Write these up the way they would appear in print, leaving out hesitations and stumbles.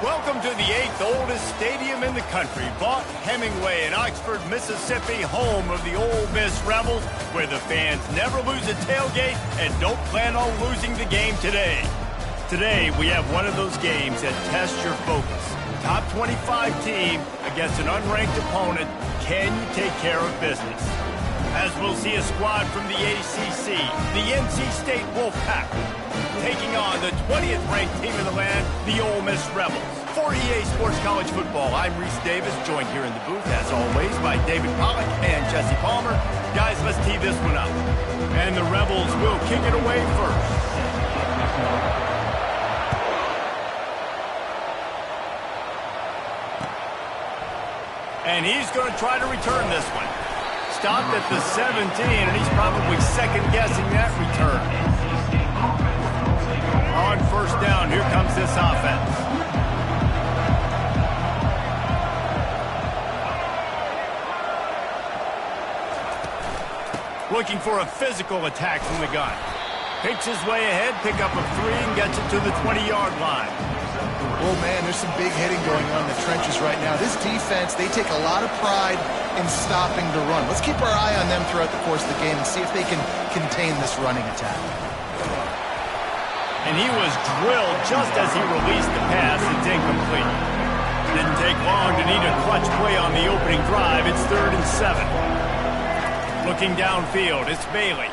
Welcome to the 8th oldest stadium in the country, Vaught Hemingway in Oxford, Mississippi, home of the Ole Miss Rebels, where the fans never lose a tailgate and don't plan on losing the game today. Today, we have one of those games that tests your focus. Top 25 team against an unranked opponent. Can you take care of business? As we'll see a squad from the ACC, the NC State Wolfpack, taking on the 20th ranked team in the land, the Ole Miss Rebels. For EA Sports College Football, I'm Reese Davis, joined here in the booth, as always, by David Pollack and Jesse Palmer. Guys, let's tee this one up. And the Rebels will kick it away first. And he's going to try to return this one. Stopped at the 17, and he's probably second-guessing that return. On first down, here comes this offense. Looking for a physical attack from the gun. Picks his way ahead, pick up a 3, and gets it to the 20-yard line. Oh, man, there's some big hitting going on in the trenches right now. This defense, they take a lot of pride in stopping the run. Let's keep our eye on them throughout the course of the game and see if they can contain this running attack. And he was drilled just as he released the pass. It's incomplete. Didn't take long to need a clutch play on the opening drive. It's 3rd and 7. Looking downfield, it's Bailey.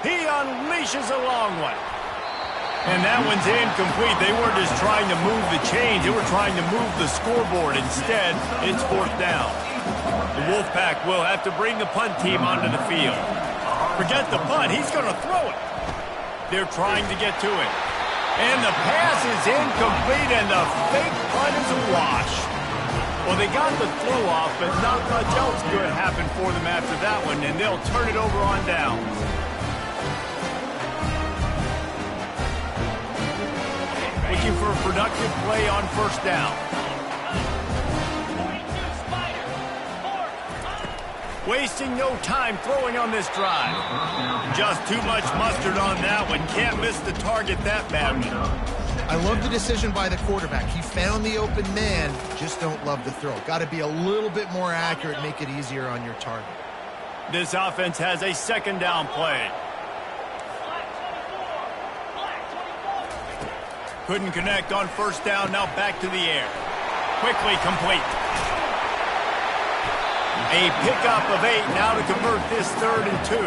He unleashes a long one. And that one's incomplete. They weren't just trying to move the chains. They were trying to move the scoreboard. Instead, it's 4th down. The Wolfpack will have to bring the punt team onto the field. Forget the punt. He's going to throw it. They're trying to get to it. And the pass is incomplete, and the fake punt is a wash. Well, they got the throw off, but not much else good happened for them after that one, and they'll turn it over on downs. Looking for a productive play on first down. Wasting no time throwing on this drive. Just too much mustard on that one. Can't miss the target that badly. I love the decision by the quarterback. He found the open man, just don't love the throw. Got to be a little bit more accurate, make it easier on your target. This offense has a second down play. Couldn't connect on first down, now back to the air. Quickly complete. A pickup of 8 now to convert this 3rd and 2.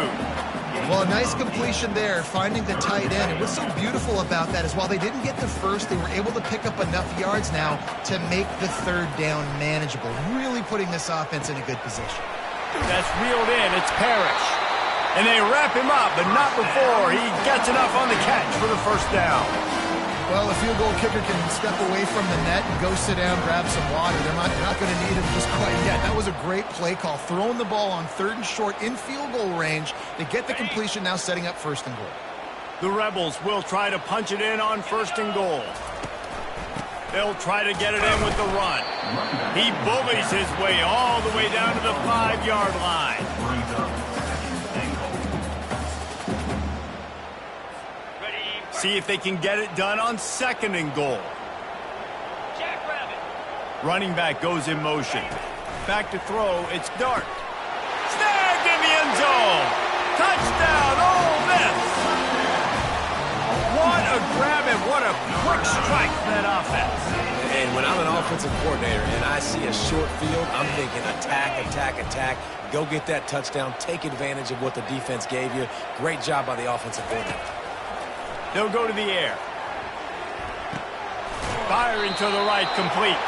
Well, a nice completion there, finding the tight end. And what's so beautiful about that is while they didn't get the first, they were able to pick up enough yards now to make the 3rd down manageable. Really putting this offense in a good position. That's reeled in. It's Parrish. And they wrap him up, but not before he gets enough on the catch for the first down. Well, a field goal kicker can step away from the net and go sit down, grab some water. They're not going to need him just quite yet. That was a great play call. Throwing the ball on 3rd and short in field goal range. They get the completion, now setting up 1st and goal. The Rebels will try to punch it in on 1st and goal. They'll try to get it in with the run. He bullies his way all the way down to the 5-yard line. See if they can get it done on 2nd and goal. Running back goes in motion. Back to throw, it's Dart. Snagged in the end zone. Touchdown, Ole Miss. What a grab and what a quick strike from that offense. And when I'm an offensive coordinator and I see a short field, I'm thinking attack, attack, attack. Go get that touchdown. Take advantage of what the defense gave you. Great job by the offensive coordinator. They'll go to the air. Firing to the right, complete.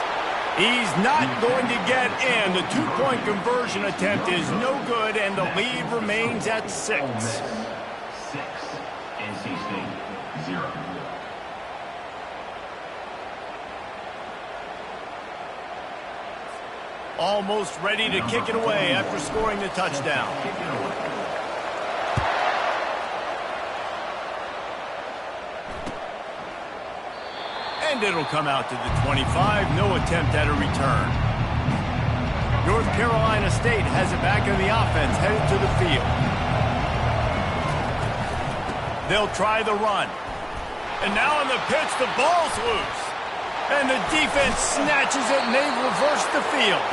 He's not going to get in. The 2-point conversion attempt is no good, and the lead remains at 6. 6, NC State 0. Almost ready to kick it away after scoring the touchdown. And it'll come out to the 25. No attempt at a return. North Carolina State has it back in the offense, headed to the field. They'll try the run. And now on the pitch, the ball's loose. And the defense snatches it, and they reverse the field.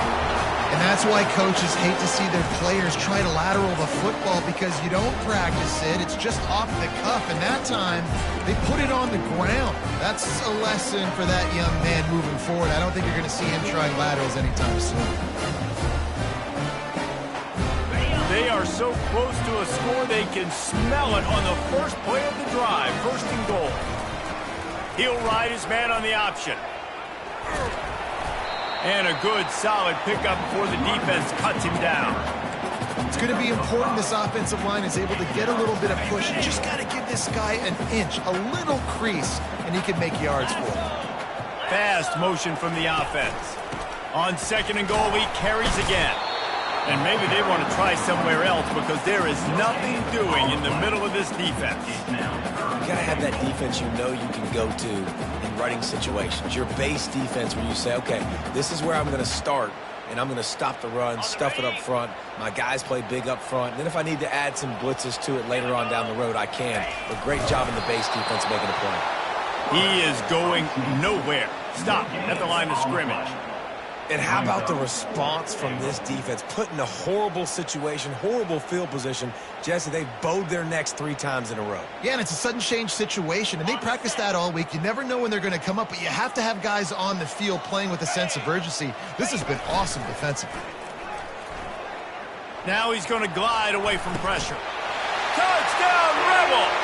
And that's why coaches hate to see their players try to lateral the football, because you don't practice it. It's just off the cuff, and that time they put it on the ground. That's a lesson for that young man moving forward. I don't think you're going to see him trying laterals anytime soon. They are so close to a score they can smell it on the first play of the drive, 1st and goal. He'll ride his man on the option. And a good, solid pickup before the defense cuts him down. It's going to be important this offensive line is able to get a little bit of push. You just got to give this guy an inch, a little crease, and he can make yards for it. Fast motion from the offense. On 2nd and goal, he carries again. And maybe they want to try somewhere else, because there is nothing doing in the middle of this defense. You got to have that defense you know you can go to in running situations. Your base defense where you say, okay, this is where I'm going to start, and I'm going to stop the run, stuff it up front. My guys play big up front. And then if I need to add some blitzes to it later on down the road, I can. But great job in the base defense making a play. He is going nowhere. Stop at the line of scrimmage. And how about the response from this defense? Put in a horrible situation, horrible field position. Jesse, they've bowed their necks 3 times in a row. Yeah, and it's a sudden change situation, and they practice that all week. You never know when they're going to come up, but you have to have guys on the field playing with a sense of urgency. This has been awesome defensively. Now he's going to glide away from pressure. Touchdown, Rebels!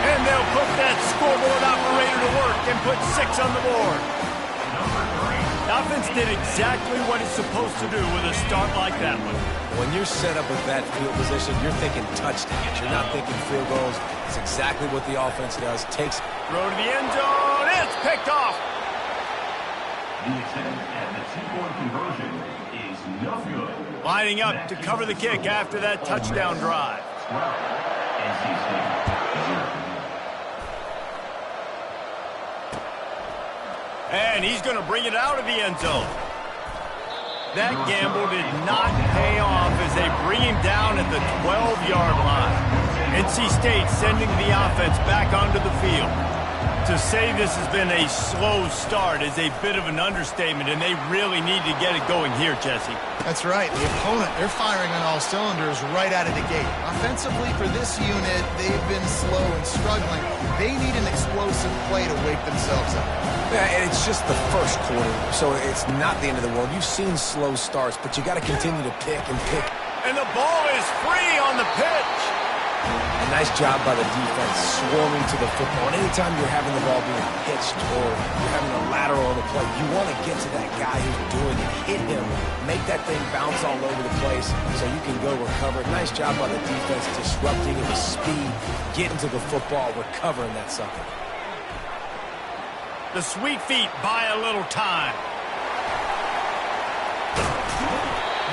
And they'll put that scoreboard operator to work and put 6 on the board. The offense did exactly what it's supposed to do with a start like that one. When you're set up with that field position, you're thinking touchdowns. You're not thinking field goals. It's exactly what the offense does. Takes throw to the end zone. It's picked off. The attempt at the 2-point conversion is no good. Lining up to cover the kick after that touchdown drive. 12, NC State 0. And he's going to bring it out of the end zone. That gamble did not pay off as they bring him down at the 12-yard line. NC State sending the offense back onto the field. To say this has been a slow start is a bit of an understatement, and they really need to get it going here, Jesse. That's right. The opponent, they're firing on all cylinders right out of the gate. Offensively, for this unit, they've been slow and struggling. They need an explosive play to wake themselves up. Yeah, and it's just the first quarter, so it's not the end of the world. You've seen slow starts, but you got to continue to pick and pick. And the ball is free on the pitch. A nice job by the defense swarming to the football. And anytime you're having the ball being pitched or you're having a lateral on the play, you want to get to that guy who's doing it, hit him, make that thing bounce all over the place so you can go recover. Nice job by the defense disrupting it with speed, getting to the football, recovering that sucker. The sweet feet buy a little time.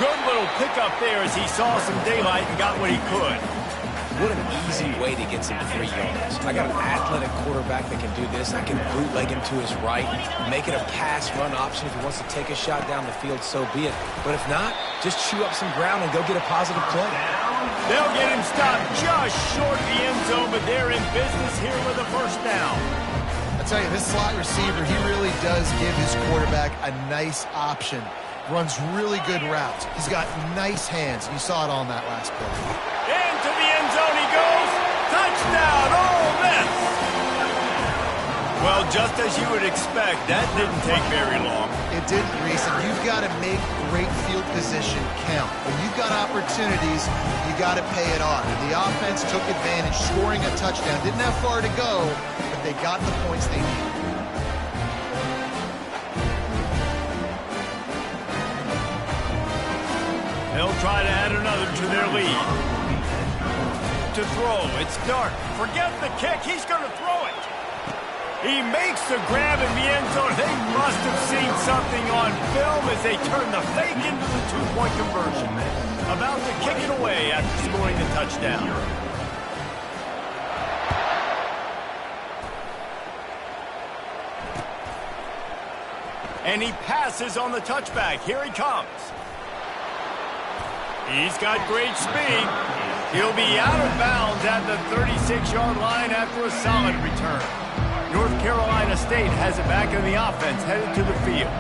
Good little pickup there as he saw some daylight and got what he could. What an easy way to get some 3 yards. I got an athletic quarterback that can do this. I can bootleg him to his right, make it a pass-run option. If he wants to take a shot down the field, so be it. But if not, just chew up some ground and go get a positive play. They'll get him stopped just short of the end zone, but they're in business here with a first down. I tell you, this slot receiver, he really does give his quarterback a nice option. Runs really good routes. He's got nice hands. You saw it on that last play. Into the end zone he goes. Touchdown, Ole Miss. Well, just as you would expect, that didn't take very long. It didn't, Reese, and you've got to make great field position count. When you've got opportunities, you got to pay it off. The offense took advantage, scoring a touchdown. Didn't have far to go, but they got the points they needed. They'll try to add another to their lead. To throw, it's Dart. Forget the kick, he's going to throw it. He makes the grab in the end zone. They must have seen something on film as they turn the fake into the 2-point conversion. About to kick it away after scoring the touchdown. And he passes on the touchback. Here he comes. He's got great speed. He'll be out of bounds at the 36-yard line after a solid return. North Carolina State has it back in the offense, headed to the field.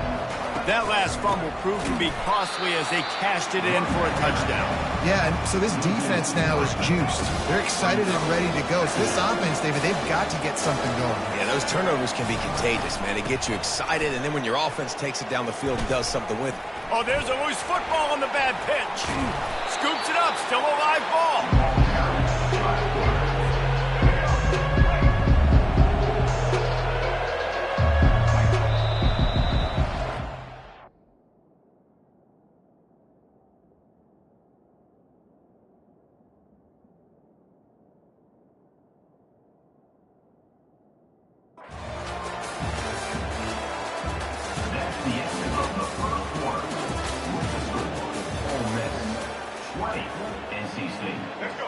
That last fumble proved to be costly as they cashed it in for a touchdown. Yeah, and so this defense now is juiced. They're excited and ready to go. So this offense, David, they've got to get something going. Yeah, those turnovers can be contagious, man. They get you excited, and then when your offense takes it down the field and does something with it. Oh, there's a loose football on the bad pitch. Scoops it up, still a live ball.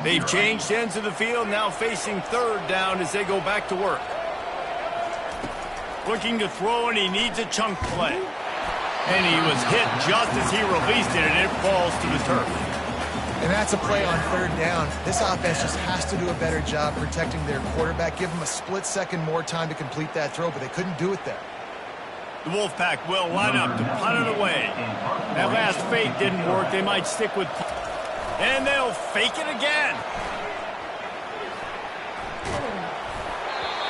They've changed ends of the field, now facing third down as they go back to work. Looking to throw, and he needs a chunk play. And he was hit just as he released it, and it falls to the turf. And that's a play on third down. This offense just has to do a better job protecting their quarterback. Give them a split second more time to complete that throw, but they couldn't do it there. The Wolfpack will line up to punt it away. That last fake didn't work. They might stick with... And they'll fake it again.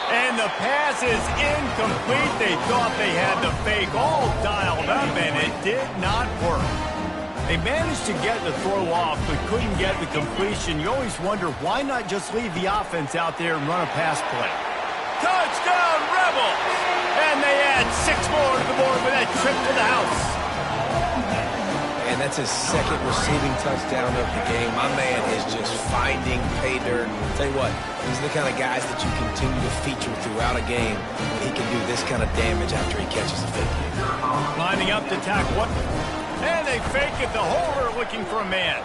And the pass is incomplete. They thought they had the fake all dialed up, and it did not work. They managed to get the throw off, but couldn't get the completion. You always wonder, why not just leave the offense out there and run a pass play? Touchdown, Rebels! And they add 6 more to the board with that trip to the house. And that's his second receiving touchdown of the game. My man is just finding pay dirt. Tell you what, these are the kind of guys that you continue to feature throughout a game when he can do this kind of damage after he catches a fake. Lining up to tackle what? And they fake it. The holder looking for a man.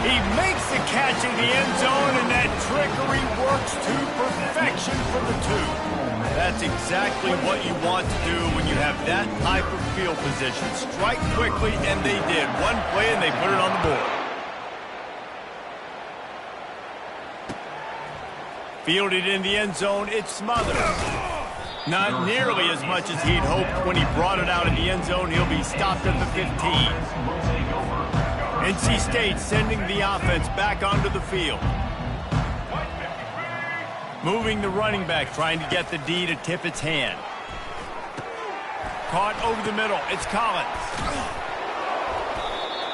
He makes the catch in the end zone, and that trickery works to perfection for the 2. That's exactly what you want to do when you have that type of field position. Strike quickly, and they did. One play, and they put it on the board. Fielded in the end zone, it's Smothers. Not nearly as much as he'd hoped when he brought it out in the end zone. He'll be stopped at the 15. NC State sending the offense back onto the field. Moving the running back, trying to get the D to tip its hand. Caught over the middle. It's Collins.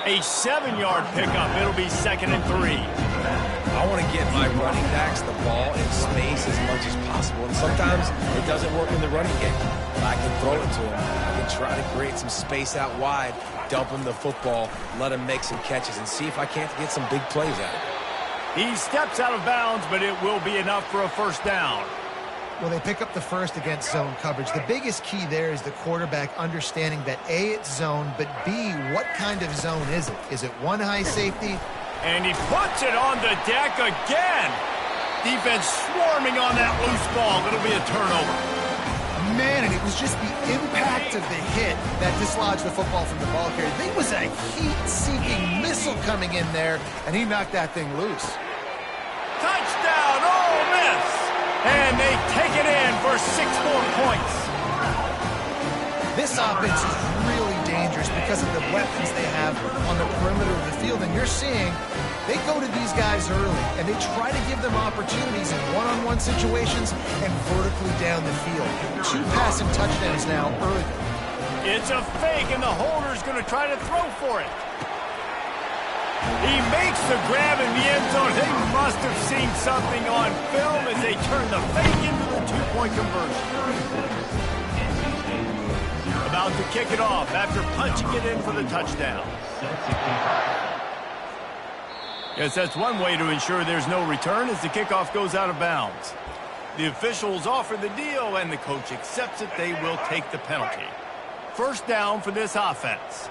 A 7-yard pickup. It'll be 2nd and 3. I want to get my running backs the ball in space as much as possible. And sometimes it doesn't work in the running game. I can throw it to him. I can try to create some space out wide, dump him the football, let him make some catches, and see if I can't get some big plays out of it. He steps out of bounds, but it will be enough for a first down. Well, they pick up the first against zone coverage. The biggest key there is the quarterback understanding that A, it's zone, but B, what kind of zone is it? Is it one high safety? And he puts it on the deck again. Defense swarming on that loose ball. It'll be a turnover. Man, and it was just the impact of the hit that dislodged the football from the ball carrier. There was a heat-seeking missile coming in there, and he knocked that thing loose. Touchdown, Ole Miss! And they take it in for 6 more points. This offense is really dangerous because of the weapons they have on the perimeter of the field, and you're seeing they go to these guys early, and they try to give them opportunities in one-on-one situations and vertically down the field. 2 passing touchdowns now early. It's a fake, and the holder's going to try to throw for it. He makes the grab in the end zone. They must have seen something on film as they turn the fake into the 2-point conversion. About to kick it off after punching it in for the touchdown. Yes, that's one way to ensure there's no return as the kickoff goes out of bounds. The officials offer the deal, and the coach accepts it. They will take the penalty. First down for this offense.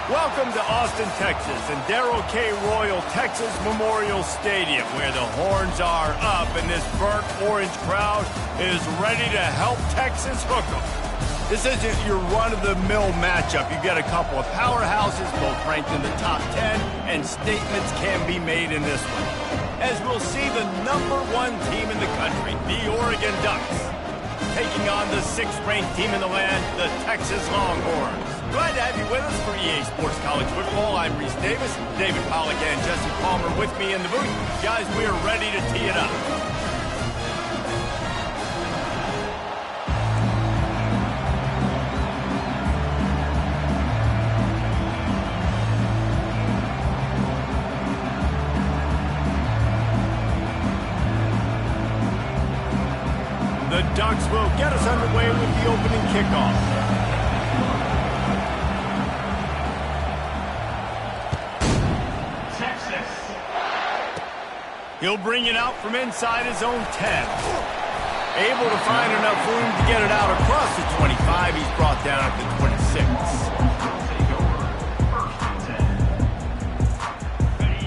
Welcome to Austin, Texas, and Darrell K. Royal Texas Memorial Stadium, where the horns are up and this burnt orange crowd is ready to help Texas hook 'em. This isn't your run-of-the-mill matchup. You've got a couple of powerhouses, both ranked in the top 10, and statements can be made in this one. As we'll see the #1 team in the country, the Oregon Ducks, taking on the 6th-ranked team in the land, the Texas Longhorns. Glad to have you with us for EA Sports College Football. I'm Reese Davis, David Pollack and Jesse Palmer with me in the booth. Guys, we are ready to tee it up. The Ducks will get us underway with the opening kickoff. Texas. He'll bring it out from inside his own 10. Able to find enough room to get it out across the 25. He's brought down at the 26.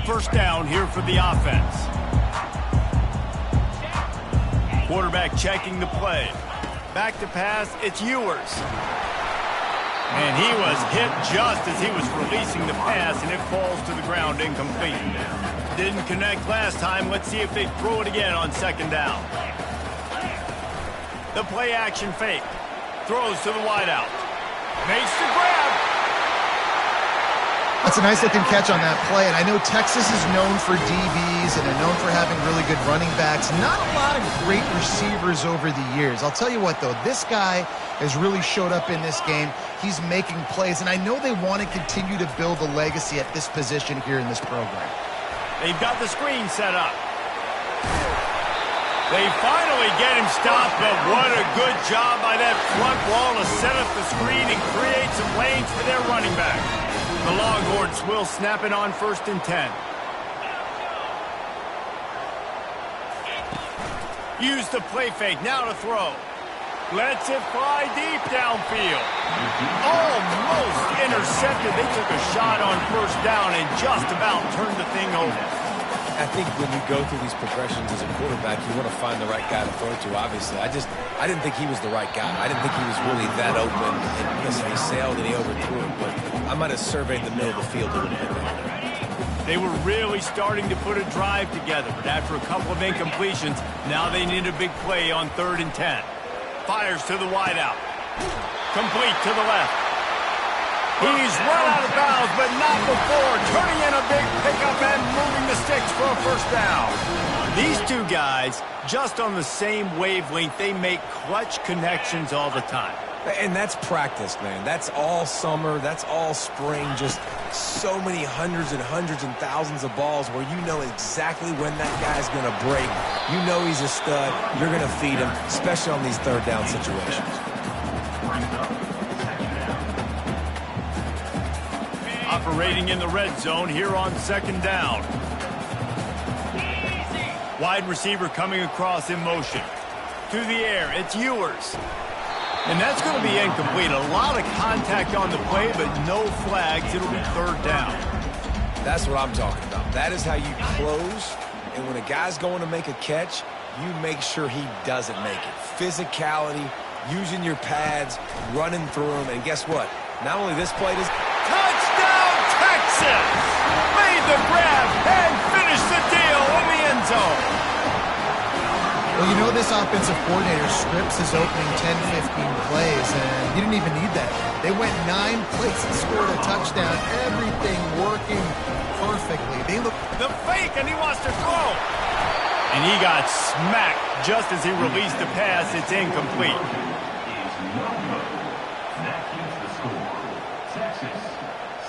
First down here for the offense. Quarterback checking the play. Back to pass, it's Ewers. And he was hit just as he was releasing the pass, and it falls to the ground incomplete. Didn't connect last time. Let's see if they throw it again on 2nd down. The play action fake. Throws to the wideout. Makes the grab. That's a nice looking catch on that play, and I know Texas is known for DBs and they're known for having really good running backs. Not a lot of great receivers over the years. I'll tell you what though, this guy has really showed up in this game. He's making plays, and I know they want to continue to build a legacy at this position here in this program. They've got the screen set up. They finally get him stopped, but what a good job by that front wall to set up the screen and create some lanes for their running back. The Longhorns will snap it on 1st and 10. Use the play fake, now to throw. Lets it fly deep downfield. Almost intercepted. They took a shot on 1st down and just about turned the thing over. I think when you go through these progressions as a quarterback, you want to find the right guy to throw to, obviously. I didn't think he was the right guy. I didn't think he was really that open. And listen, he sailed and he overthrew it, but I might have surveyed the middle of the field a little bit better. They were really starting to put a drive together, but after a couple of incompletions, now they need a big play on 3rd and 10. Fires to the wideout. Complete to the left. He's run out of bounds, but not before. Turning in a big pickup and moving the sticks for a 1st down. These two guys, just on the same wavelength, they make clutch connections all the time. And that's practice, man. That's all summer. That's all spring. Just so many hundreds and thousands of balls where you know exactly when that guy's going to break. You know he's a stud. You're going to feed him, especially on these 3rd down situations. Operating in the red zone here on 2nd down. Wide receiver coming across in motion. To the air, it's Ewers. And that's going to be incomplete. A lot of contact on the play, but no flags. It'll be 3rd down. That's what I'm talking about. That is how you close. And when a guy's going to make a catch, you make sure he doesn't make it. Physicality, using your pads, running through them. And guess what? Not only this play, this Touchdown, Texas! Made the grab and finished the deal in the end zone. Well, you know this offensive coordinator scripts his opening 10-15 plays, and he didn't even need that. They went 9 plays and scored a touchdown. Everything working perfectly. They look The fake, and he wants to throw. And he got smacked just as he released the pass. It's incomplete. Is no good. That keeps the score. Texas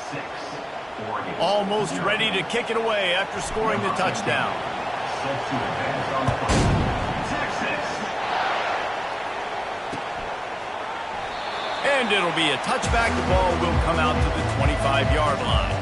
6, Oregon. Almost ready to kick it away after scoring the touchdown. Set to advance on the field. Texas. And it'll be a touchback. The ball will come out to the 25-yard line.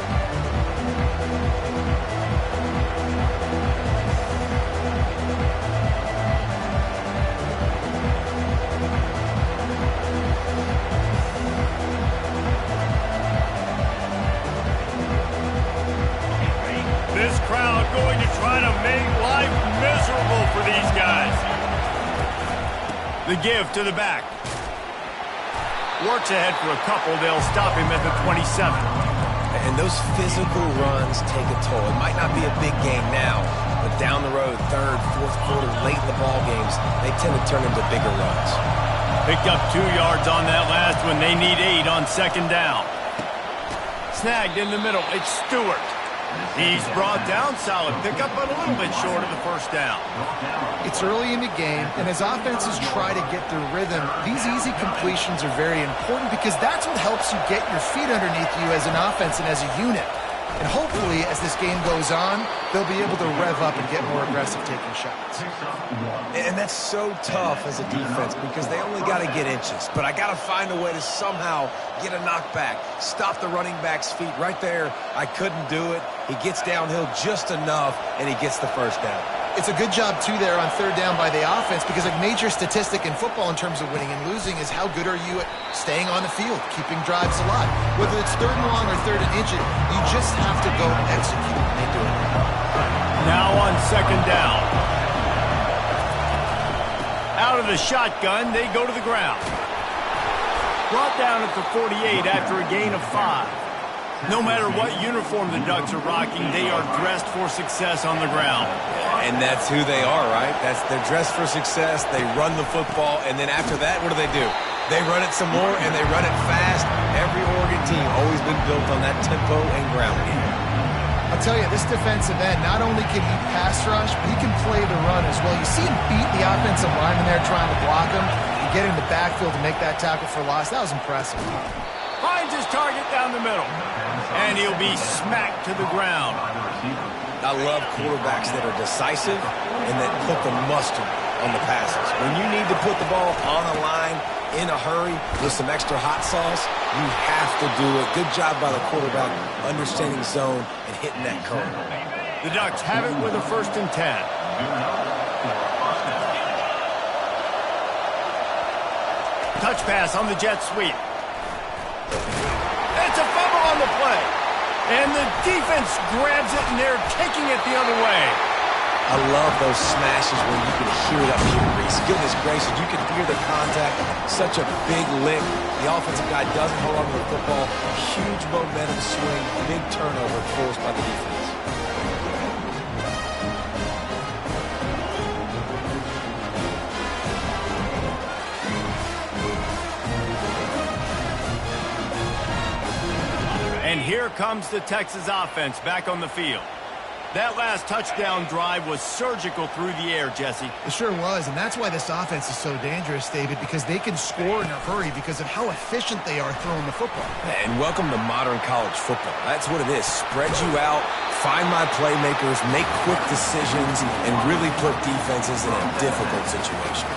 The give to the back. Works ahead for a couple. They'll stop him at the 27. And those physical runs take a toll. It might not be a big game now, but down the road, third, fourth quarter, late in the ball games, they tend to turn into bigger runs. Picked up 2 yards on that last one. They need 8 on second down. Snagged in the middle. It's Stewart. He's brought down. Solid pickup, but a little bit short of the first down. It's early in the game, and as offenses try to get their rhythm, these easy completions are very important because that's what helps you get your feet underneath you as an offense and as a unit. And hopefully, as this game goes on, they'll be able to rev up and get more aggressive taking shots. And that's so tough as a defense because they only got to get inches. But I got to find a way to somehow get a knockback, stop the running back's feet right there. I couldn't do it. He gets downhill just enough, and he gets the first down. It's a good job, too, there on third down by the offense because a major statistic in football in terms of winning and losing is how good are you at staying on the field, keeping drives alive. Whether it's third and long or third and inches, you just have to go execute, and they do it. Now on second down. Out of the shotgun, they go to the ground. Brought down at the 48 after a gain of 5. No matter what uniform the Ducks are rocking, they are dressed for success on the ground. And that's who they are, right? They're dressed for success. They run the football, and then after that, what do? They run it some more, and they run it fast. Every Oregon team always been built on that tempo and ground game. I'll tell you, this defensive end, not only can he pass rush, but he can play the run as well. You see him beat the offensive lineman there trying to block him and get in the backfield to make that tackle for loss. That was impressive. Finds his target down the middle. And he'll be smacked to the ground. I love quarterbacks that are decisive and that put the mustard on the passes. When you need to put the ball on a line in a hurry with some extra hot sauce, you have to do it. Good job by the quarterback understanding zone and hitting that curve. The Ducks have it with a 1st and 10. Touch pass on the jet sweep. It's a fumble on the play. And the defense grabs it, and they're taking it the other way. I love those smashes when you can hear it up here, Reese. Goodness gracious, you can hear the contact. Such a big lick. The offensive guy doesn't hold on to the football. Huge momentum swing, big turnover forced by the defense. And here comes the Texas offense back on the field. That last touchdown drive was surgical through the air, Jesse. It sure was, and that's why this offense is so dangerous, David, because they can score in a hurry because of how efficient they are throwing the football. And welcome to modern college football. That's what it is. Spread you out, find my playmakers, make quick decisions, and really put defenses in a difficult situation.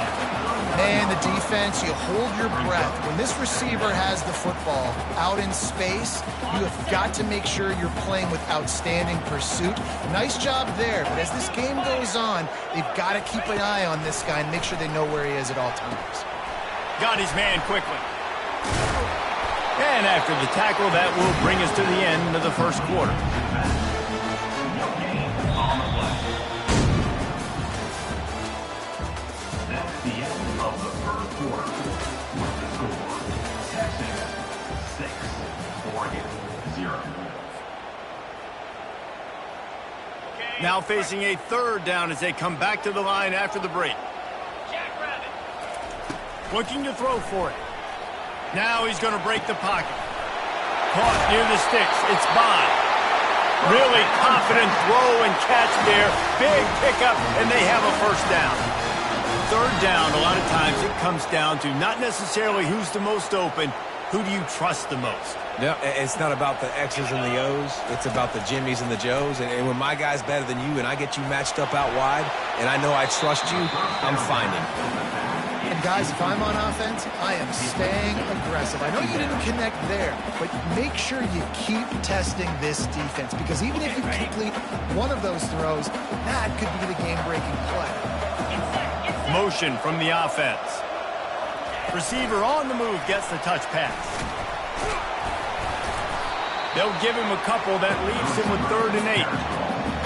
Man, the defense, you hold your breath. When this receiver has the football out in space, you have got to make sure you're playing with outstanding pursuit. Nice job there, but as this game goes on, they've got to keep an eye on this guy and make sure they know where he is at all times. Got his man quickly. And after the tackle, that will bring us to the end of the first quarter. Now facing a 3rd down as they come back to the line after the break. Looking to throw for it. Now he's going to break the pocket. Caught near the sticks. It's Bond. Really confident throw and catch there. Big pickup, and they have a 1st down. 3rd down, a lot of times it comes down to not necessarily who's the most open, who do you trust the most? No, it's not about the X's and the O's. It's about the Jimmys and the Joes. And when my guy's better than you and I get you matched up out wide and I know I trust you, I'm finding. And guys, if I'm on offense, I am staying aggressive. I know you didn't connect there, but make sure you keep testing this defense because even if you complete one of those throws, that could be the game-breaking play. Motion from the offense. Receiver on the move gets the touch pass. They'll give him a couple. That leaves him with 3rd and 8.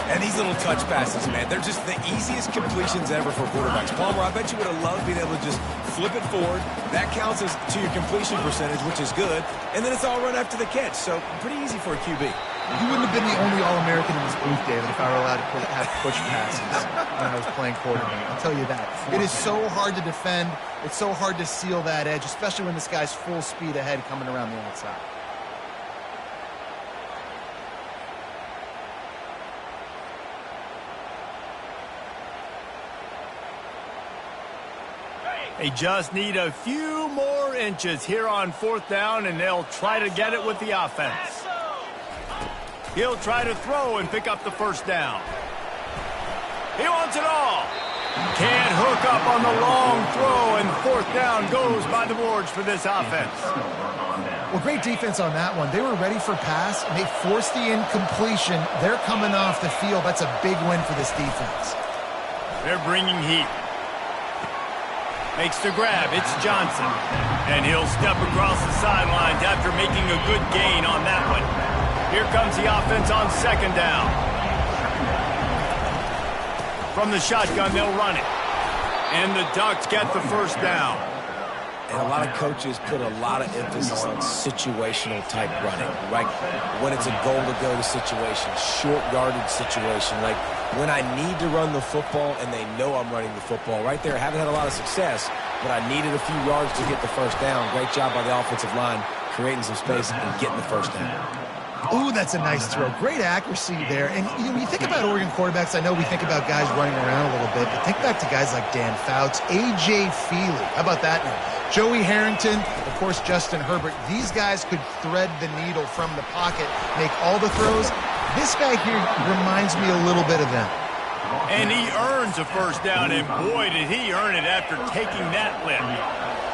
And these little touch passes, man, they're just the easiest completions ever for quarterbacks. Palmer, I bet you would have loved being able to just flip it forward. That counts as to your completion percentage, which is good. And then it's all run after the catch. So pretty easy for a QB. You wouldn't have been the only All-American in this booth, David, if I were allowed to have push passes when I was playing quarterback. I'll tell you that. It is so hard to defend. It's so hard to seal that edge, especially when this guy's full speed ahead coming around the outside. They just need a few more inches here on 4th down, and they'll try to get it with the offense. He'll try to throw and pick up the 1st down. He wants it all. Can't hook up on the long throw, and 4th down goes by the boards for this offense. Well, great defense on that one. They were ready for pass, and they forced the incompletion. They're coming off the field. That's a big win for this defense. They're bringing heat. Makes the grab. It's Johnson. And he'll step across the sidelines after making a good gain on that one. Here comes the offense on 2nd down. From the shotgun, they'll run it. And the Ducks get the 1st down. And a lot of coaches put a lot of emphasis on situational type running, right? When it's a goal-to-go situation, short yardage situation, like when I need to run the football and they know I'm running the football. Right there, I haven't had a lot of success, but I needed a few yards to get the 1st down. Great job by the offensive line, creating some space and getting the 1st down. Ooh, that's a nice throw. Great accuracy there. And when you think about Oregon quarterbacks, I know we think about guys running around a little bit, but think back to guys like Dan Fouts, A.J. Feely. How about that name? Joey Harrington, of course, Justin Herbert. These guys could thread the needle from the pocket, make all the throws. This guy here reminds me a little bit of them. And he earns a 1st down, and boy, did he earn it after taking that lift.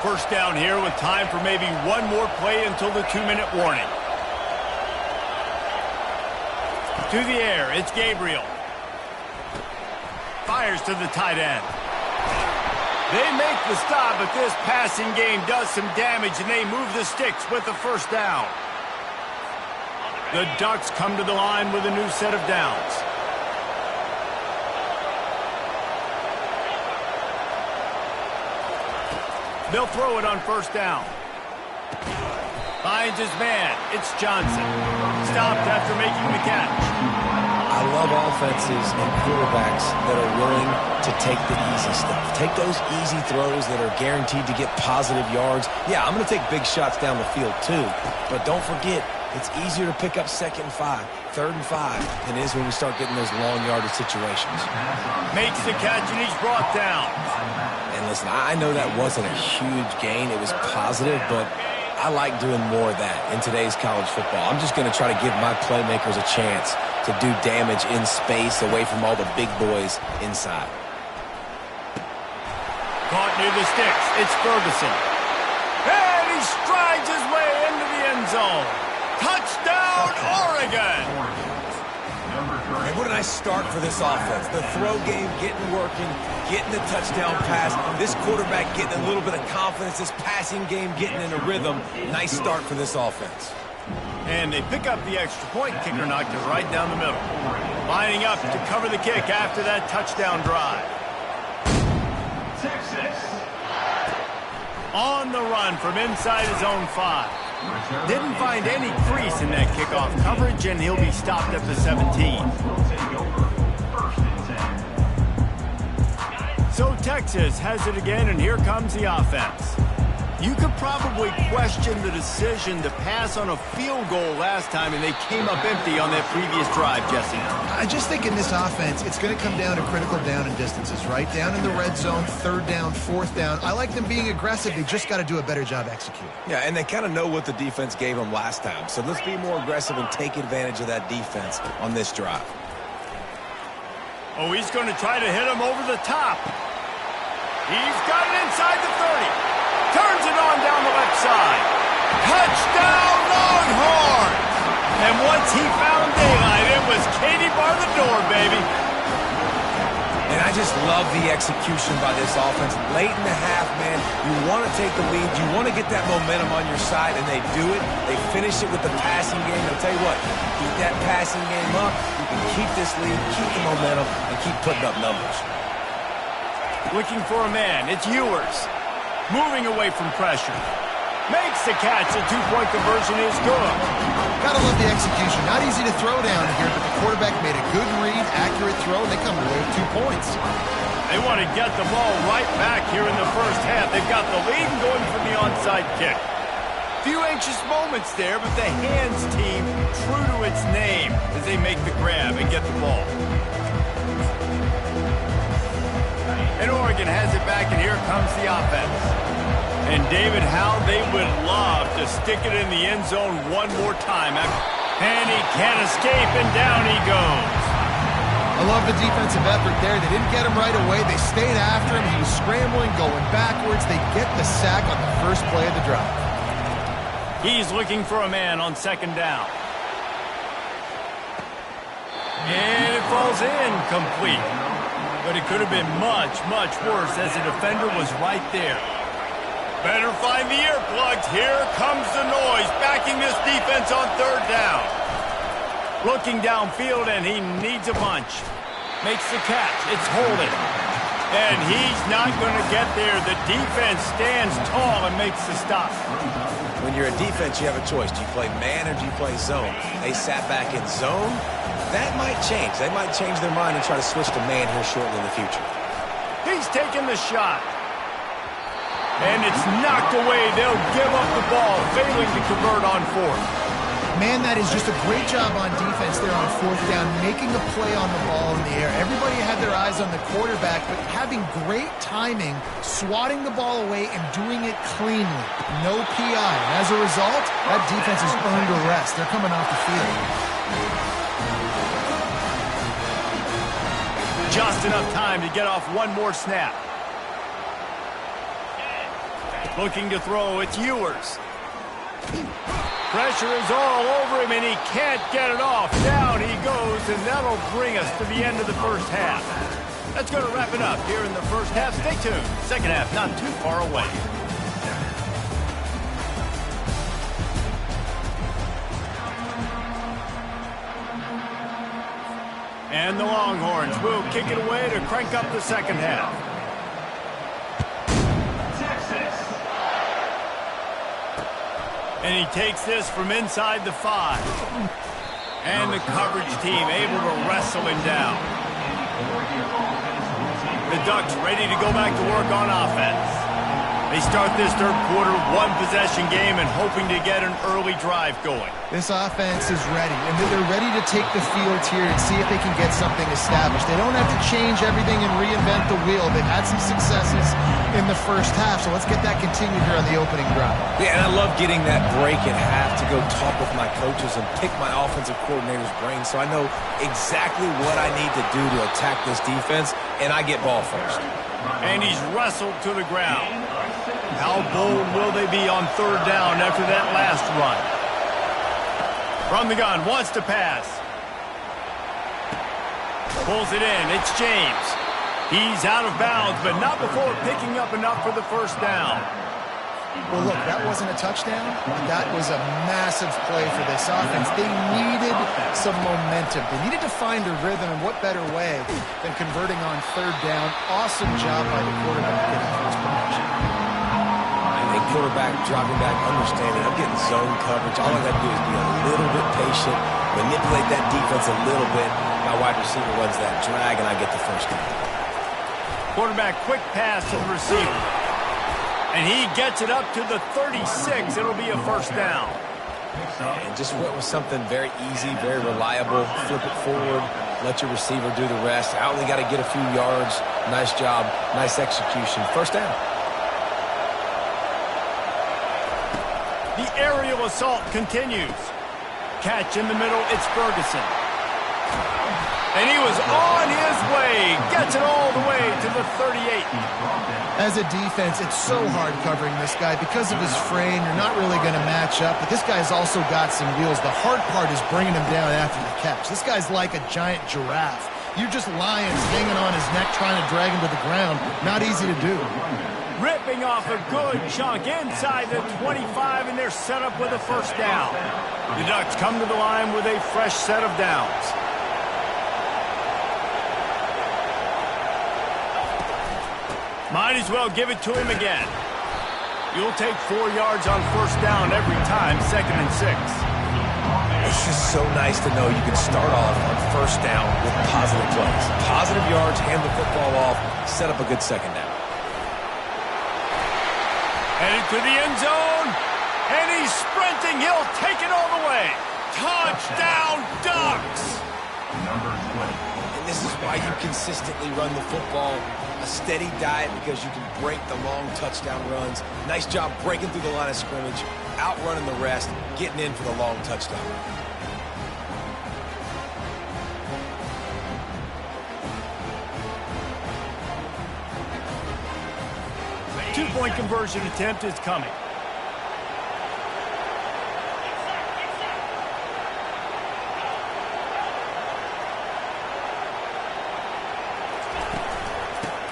1st down here with time for maybe one more play until the 2-minute warning. To the air, it's Gabriel. Fires to the tight end. They make the stop, but this passing game does some damage, and they move the sticks with the 1st down. The Ducks come to the line with a new set of downs. They'll throw it on 1st down. Finds his man. It's Johnson. Stopped after making the catch. I love offenses and quarterbacks that are willing to take the easy stuff. Take those easy throws that are guaranteed to get positive yards. Yeah, I'm going to take big shots down the field too, but don't forget, it's easier to pick up 2nd and 5, 3rd and 5 than it is when we start getting those long yardage situations. Makes the catch, and he's brought down. And listen, I know that wasn't a huge gain. It was positive, but I like doing more of that in today's college football. I'm just going to try to give my playmakers a chance to do damage in space away from all the big boys inside. Caught near the sticks. It's Ferguson. And he strides his way into the end zone. Touchdown, Oregon! And what a nice start for this offense. The throw game getting working, getting the touchdown pass. This quarterback getting a little bit of confidence. This passing game getting in a rhythm. Nice start for this offense. And they pick up the extra point. Kicker knocked it right down the middle. Lining up to cover the kick after that touchdown drive. Texas. On the run from inside his own 5. Didn't find any crease in that kickoff coverage, and he'll be stopped at the 17. So Texas has it again, and here comes the offense. You could probably question the decision to pass on a field goal last time, and they came up empty on that previous drive, Jesse. I just think in this offense, it's going to come down to critical down and distances, right? Down in the red zone, 3rd down, 4th down. I like them being aggressive. They just got to do a better job executing. Yeah, and they kind of know what the defense gave them last time. So let's be more aggressive and take advantage of that defense on this drive. Oh, he's going to try to hit him over the top. He's got it inside the 30. Turns it on down the left side. Touchdown, Longhorns! And once he found daylight, it was Katie bar the door, baby. And I just love the execution by this offense. Late in the half, man, you want to take the lead. You want to get that momentum on your side, and they do it. They finish it with the passing game. I'll tell you what, keep that passing game up. You can keep this lead, keep the momentum, and keep putting up numbers. Looking for a man. It's Ewers. Moving away from pressure. Makes the catch. The two-point conversion is good. Gotta love the execution. Not easy to throw down here, but the quarterback made a good read, accurate throw, and they come away with 2 points. They want to get the ball right back here in the first half. They've got the lead and going for the onside kick. Few anxious moments there, but the hands team true to its name as they make the grab and get the ball. And Oregon has it back, and here comes the offense. And David, how they would love to stick it in the end zone one more time. And he can't escape, and down he goes. I love the defensive effort there. They didn't get him right away. They stayed after him. He was scrambling, going backwards. They get the sack on the first play of the drive. He's looking for a man on second down. And it falls in complete. But it could have been much, much worse as the defender was right there. Better find the earplugs. Here comes the noise, backing this defense on third down. Looking downfield, and he needs a bunch. Makes the catch. It's holding. And he's not going to get there. The defense stands tall and makes the stop. When you're a defense, you have a choice. Do you play man or do you play zone? They sat back in zone. That might change. They might change their mind and try to switch to man here shortly in the future. He's taking the shot. And it's knocked away. They'll give up the ball, failing to convert on fourth. Man, that is just a great job on defense there on fourth down, making a play on the ball in the air. Everybody had their eyes on the quarterback, but having great timing, swatting the ball away, and doing it cleanly. No PI. And as a result, that defense has earned a rest. They're coming off the field. Just enough time to get off one more snap. Looking to throw, it's Ewers. Pressure is all over him, and he can't get it off. Down he goes, and that'll bring us to the end of the first half. That's going to wrap it up here in the first half. Stay tuned. Second half not too far away. And the Longhorns will kick it away to crank up the second half. And he takes this from inside the 5. And the coverage team able to wrestle him down. The Ducks ready to go back to work on offense. They start this third quarter one-possession game and hoping to get an early drive going. This offense is ready, and they're ready to take the field here and see if they can get something established. They don't have to change everything and reinvent the wheel. They've had some successes in the first half, so let's get that continued here on the opening drive. Yeah, and I love getting that break at half to go talk with my coaches and pick my offensive coordinator's brain so I know exactly what I need to do to attack this defense, and I get ball first. And he's wrestled to the ground. How bold will they be on third down after that last run? From the gun, wants to pass. Pulls it in, it's James. He's out of bounds, but not before picking up enough for the first down. Well, look, that wasn't a touchdown. That was a massive play for this offense. They needed some momentum. They needed to find a rhythm, and what better way than converting on third down. Awesome job by the quarterback getting first protection. A quarterback dropping back, understanding I'm getting zone coverage. All I got to do is be a little bit patient, manipulate that defense a little bit. My wide receiver runs that drag, and I get the first down. Quarterback quick pass to the receiver. And he gets it up to the 36. It'll be a first down. And just went with something very easy, very reliable. Flip it forward, let your receiver do the rest. I only got to get a few yards. Nice job, nice execution. First down. The aerial assault continues. Catch in the middle, it's Ferguson. And he was on his way. Gets it all the way to the 38. As a defense, it's so hard covering this guy. Because of his frame, you're not really going to match up. But this guy's also got some wheels. The hard part is bringing him down after the catch. This guy's like a giant giraffe. You're just lions hanging on his neck trying to drag him to the ground. Not easy to do. Ripping off a good chunk inside the 25, and they're set up with a first down. The Ducks come to the line with a fresh set of downs. Might as well give it to him again. You'll take 4 yards on first down every time, 2nd and 6. It's just so nice to know you can start off on first down with positive plays. Positive yards, hand the football off, set up a good second down. Headed to the end zone, and he's sprinting. He'll take it all the way. Touchdown, Ducks! Number 20. And this is why you consistently run the football. A steady diet because you can break the long touchdown runs. Nice job breaking through the line of scrimmage, outrunning the rest, getting in for the long touchdown. 2-point conversion attempt is coming.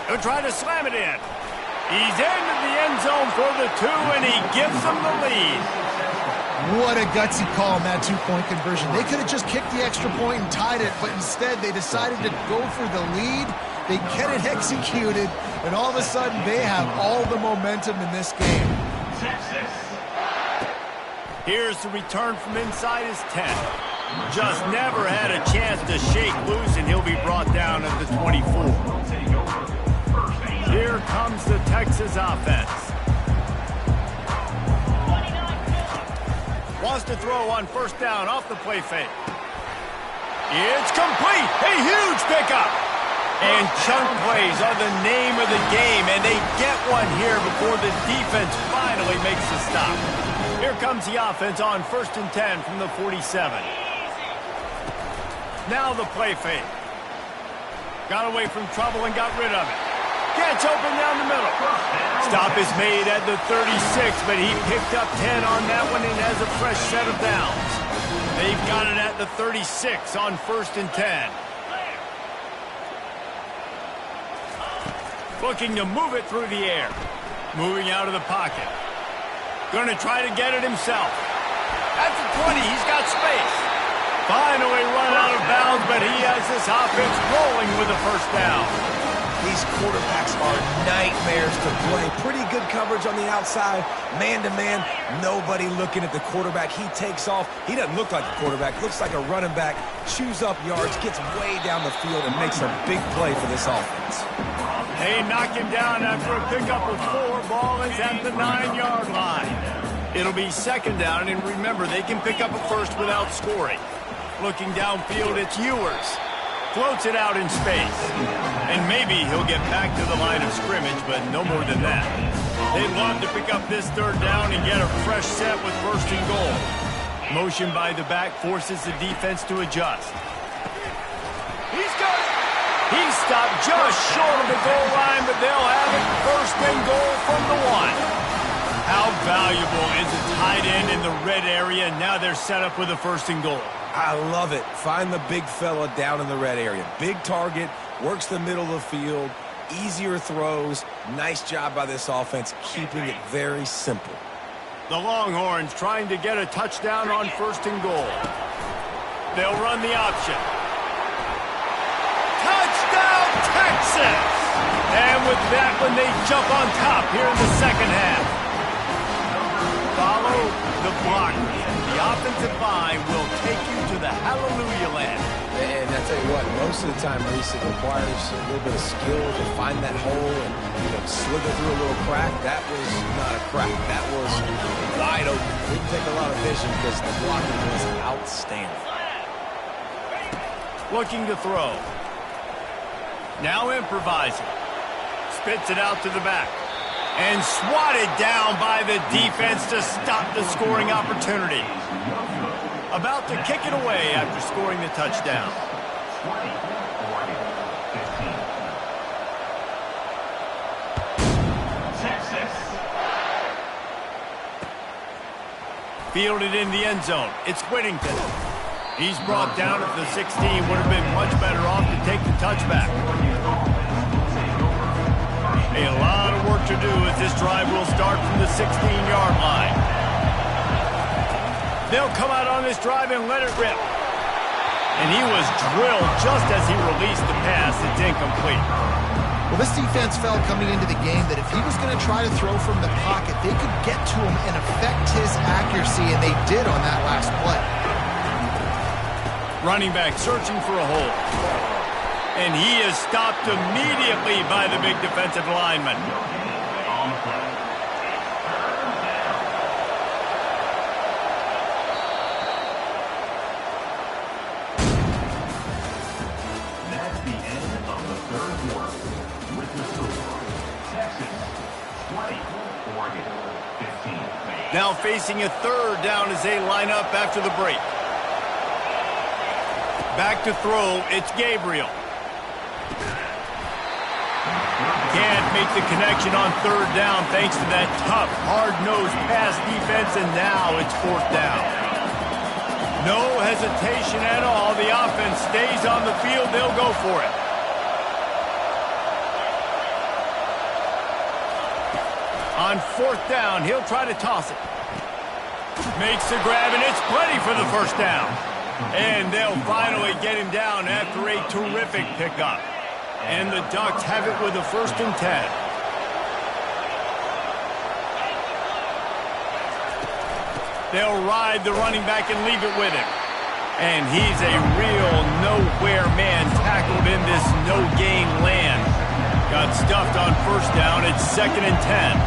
He'll try to slam it in. He's into the end zone for the 2, and he gives them the lead. What a gutsy call on that 2-point conversion. They could have just kicked the extra point and tied it, but instead they decided to go for the lead. They get it executed, and all of a sudden they have all the momentum in this game. Here's the return from inside his 10. Just never had a chance to shake loose, and he'll be brought down at the 24. Here comes the Texas offense. Wants to throw on first down off the play fake. It's complete. A huge pickup. And chunk plays are the name of the game, and they get one here before the defense finally makes a stop. Here comes the offense on 1st and 10 from the 47. Now the play fake. Got away from trouble and got rid of it. Gets open down the middle. Stop is made at the 36, but he picked up 10 on that one and has a fresh set of downs. They've got it at the 36 on 1st and 10. Looking to move it through the air. Moving out of the pocket. Going to try to get it himself. At the 20, he's got space. Finally run out of bounds, but he has this offense rolling with a first down. These quarterbacks are nightmares to play. Pretty good coverage on the outside. Man-to-man, nobody looking at the quarterback. He takes off. He doesn't look like a quarterback. Looks like a running back. Chews up yards, gets way down the field, and makes a big play for this offense. They knock him down after a pickup of 4. Ball is at the 9-yard line. It'll be 2nd down, and remember, they can pick up a first without scoring. Looking downfield, it's Ewers. Floats it out in space. And maybe he'll get back to the line of scrimmage, but no more than that. They'd love to pick up this 3rd down and get a fresh set with 1st and goal. Motion by the back forces the defense to adjust. He's got it. He's stopped just short of the goal line, but they'll have it 1st and goal from the 1. How valuable is a tight end in the red area? Now they're set up with a 1st and goal. I love it. Find the big fella down in the red area. Big target, works the middle of the field, easier throws. Nice job by this offense, keeping it very simple. The Longhorns trying to get a touchdown on 1st and goal. They'll run the option. Touchdown, Texas! And with that one, they jump on top here in the 2nd half. Follow the blockers. The offensive line will take you to the hallelujah land. And I tell you what, most of the time, Reese, it requires a little bit of skill to find that hole and slither through a little crack. That was not a crack. That was wide open. Didn't take a lot of vision because the blocking was outstanding. Looking to throw. Now improvising. Spits it out to the back. And swatted down by the defense to stop the scoring opportunity. About to kick it away after scoring the touchdown. Fielded in the end zone. It's Whittington. He's brought down at the 16. Would have been much better off to take the touchback. A lot of work to do as this drive will start from the 16-yard line. They'll come out on this drive and let it rip. And he was drilled just as he released the pass. It's incomplete. Well, this defense felt coming into the game that if he was going to try to throw from the pocket, they could get to him and affect his accuracy, and they did on that last play. Running back searching for a hole. And he is stopped immediately by the big defensive lineman. That's the end of the third quarter. With the score, Texas 20, Oregon 15. Now facing a third down as they line up after the break. Back to throw, it's Gabriel. Can't make the connection on third down thanks to that tough, hard-nosed pass defense, and now it's fourth down. No hesitation at all. The offense stays on the field. They'll go for it. On fourth down, he'll try to toss it. Makes the grab, and it's plenty for the first down. And they'll finally get him down after a terrific pickup. And the Ducks have it with a 1st and 10. They'll ride the running back and leave it with him. And he's a real nowhere man tackled in this no-gain land. Got stuffed on first down. It's 2nd and 10.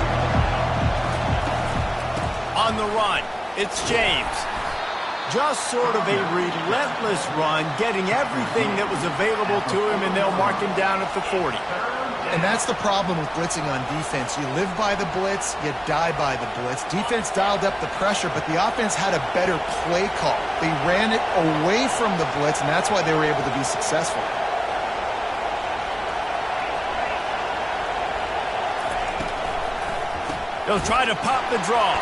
On the run, it's James. Just sort of a relentless run, getting everything that was available to him, and they'll mark him down at the 40. And that's the problem with blitzing on defense. You live by the blitz, you die by the blitz. Defense dialed up the pressure, but the offense had a better play call. They ran it away from the blitz, and that's why they were able to be successful. They'll try to pop the draw.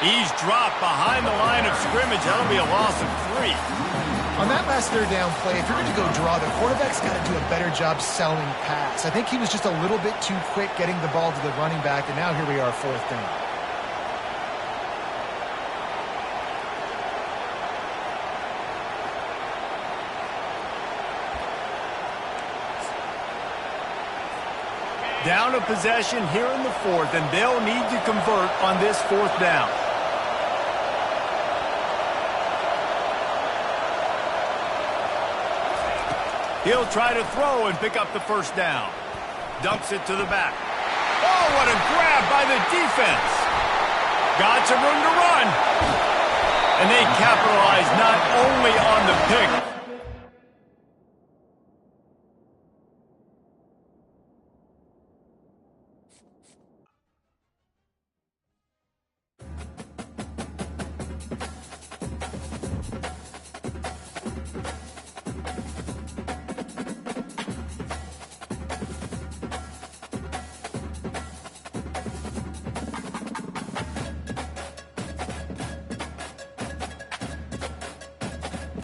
He's dropped behind the line of scrimmage. That'll be a loss of 3. On that last third down play, if you're going to go draw, the quarterback's got to do a better job selling pass. I think he was just a little bit too quick getting the ball to the running back, and now here we are, 4th down. Down a possession here in the 4th, and they'll need to convert on this 4th down. He'll try to throw and pick up the first down. Dumps it to the back. Oh, what a grab by the defense. Got some room to run. And they capitalize not only on the pick,